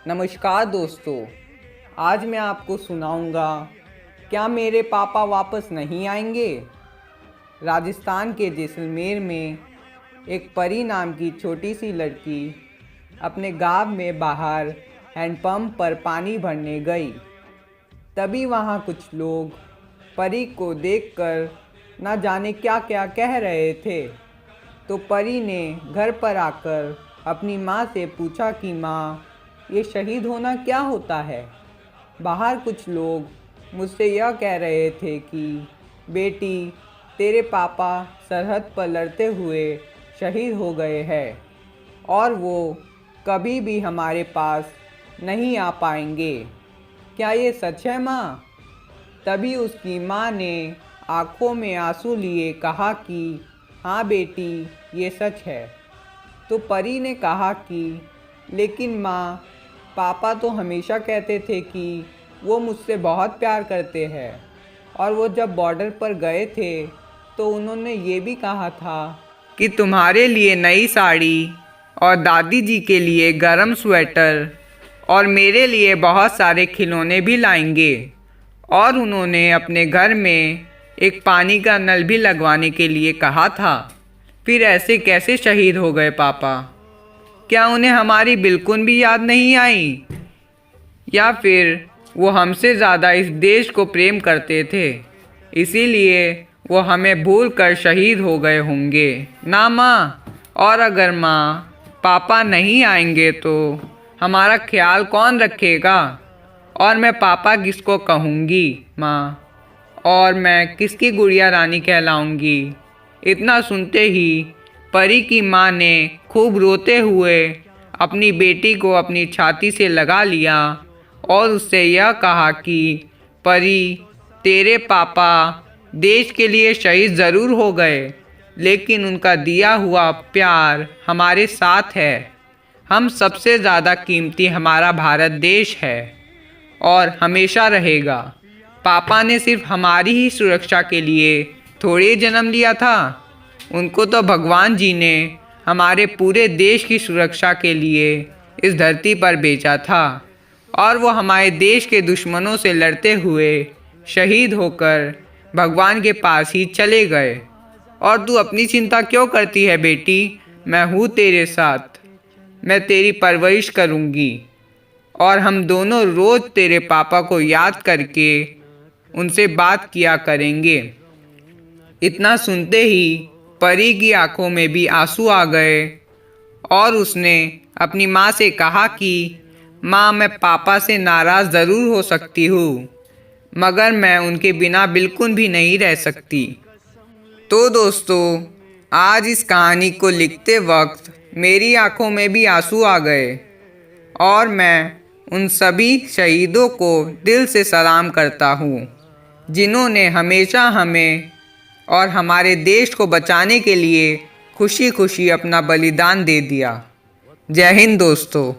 नमस्कार दोस्तों, आज मैं आपको सुनाऊंगा क्या मेरे पापा वापस नहीं आएंगे। राजस्थान के जैसलमेर में एक परी नाम की छोटी सी लड़की अपने गांव में बाहर हैंडपंप पर पानी भरने गई। तभी वहां कुछ लोग परी को देखकर न जाने क्या क्या कह रहे थे। तो परी ने घर पर आकर अपनी माँ से पूछा कि माँ, ये शहीद होना क्या होता है। बाहर कुछ लोग मुझसे यह कह रहे थे कि बेटी, तेरे पापा सरहद पर लड़ते हुए शहीद हो गए हैं और वो कभी भी हमारे पास नहीं आ पाएंगे। क्या ये सच है माँ? तभी उसकी माँ ने आंखों में आंसू लिए कहा कि हाँ बेटी, ये सच है। तो परी ने कहा कि लेकिन माँ, पापा तो हमेशा कहते थे कि वो मुझसे बहुत प्यार करते हैं और वो जब बॉर्डर पर गए थे तो उन्होंने ये भी कहा था कि तुम्हारे लिए नई साड़ी और दादी जी के लिए गरम स्वेटर और मेरे लिए बहुत सारे खिलौने भी लाएंगे। और उन्होंने अपने घर में एक पानी का नल भी लगवाने के लिए कहा था। फिर ऐसे कैसे शहीद हो गए पापा? क्या उन्हें हमारी बिल्कुल भी याद नहीं आई, या फिर वो हमसे ज़्यादा इस देश को प्रेम करते थे, इसीलिए वो हमें भूल कर शहीद हो गए होंगे ना माँ? और अगर माँ, पापा नहीं आएंगे तो हमारा ख्याल कौन रखेगा? और मैं पापा किसको कहूँगी माँ? और मैं किसकी गुड़िया रानी कहलाऊँगी? इतना सुनते ही परी की माँ ने खूब रोते हुए अपनी बेटी को अपनी छाती से लगा लिया और उससे यह कहा कि परी, तेरे पापा देश के लिए शहीद ज़रूर हो गए, लेकिन उनका दिया हुआ प्यार हमारे साथ है। हम सबसे ज़्यादा कीमती हमारा भारत देश है और हमेशा रहेगा। पापा ने सिर्फ हमारी ही सुरक्षा के लिए थोड़ी जन्म लिया था, उनको तो भगवान जी ने हमारे पूरे देश की सुरक्षा के लिए इस धरती पर भेजा था और वो हमारे देश के दुश्मनों से लड़ते हुए शहीद होकर भगवान के पास ही चले गए। और तू अपनी चिंता क्यों करती है बेटी? मैं हूँ तेरे साथ, मैं तेरी परवरिश करूँगी और हम दोनों रोज़ तेरे पापा को याद करके उनसे बात किया करेंगे। इतना सुनते ही परी की आंखों में भी आंसू आ गए और उसने अपनी माँ से कहा कि माँ, मैं पापा से नाराज़ ज़रूर हो सकती हूँ, मगर मैं उनके बिना बिल्कुल भी नहीं रह सकती। तो दोस्तों, आज इस कहानी को लिखते वक्त मेरी आंखों में भी आंसू आ गए और मैं उन सभी शहीदों को दिल से सलाम करता हूँ जिन्होंने हमेशा हमें और हमारे देश को बचाने के लिए खुशी खुशी अपना बलिदान दे दिया। जय हिंद दोस्तों।